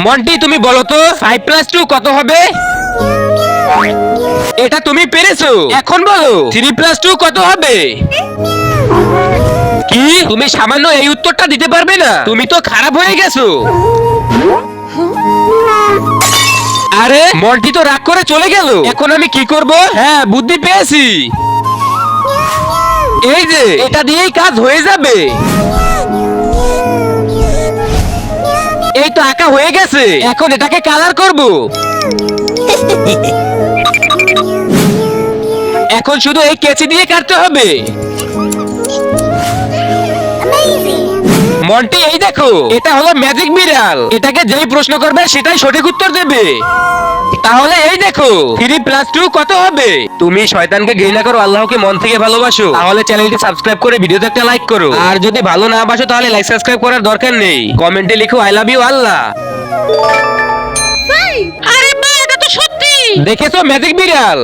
মন্টি তুমি বলো তো 5+2 কত হবে? এটা তুমি পেরেছো। এখন বলো 3+2 কত হবে? কি তুমি সামান্য এই উত্তরটা দিতে পারবে না? তুমি তো খারাপ হয়ে গেছো। আরে মন্টি তো রাগ করে চলে গেল। এখন আমি কি করব? হ্যাঁ বুদ্ধি পেয়েছি। এই যে এটা দিয়েই কাজ হয়ে যাবে। এই তো আঁকা হয়ে গেছে। এখন এটাকে কালার করব। এখন শুধু এই কেচি দিয়ে কাটতে হবে। মন্টি এই দেখো, এটা হলো ম্যাজিক বিড়াল। এটাকে যেই প্রশ্ন করবে সেটাই সঠিক উত্তর দেবে। তাহলে এই দেখো 3+2 কত হবে? তুমি শয়তানকে ঘৃণা করো, আল্লাহকে মন থেকে ভালোবাসো, তাহলে চ্যানেলটি সাবস্ক্রাইব করে ভিডিওতে একটা লাইক করো। আর যদি ভালো না বাসো তাহলে লাইক সাবস্ক্রাইব করার দরকার নেই, কমেন্টে লিখো আই লাভ ইউ আল্লাহ। আরে মা, এটা তো সত্যি। দেখেছো ম্যাজিক বিড়াল।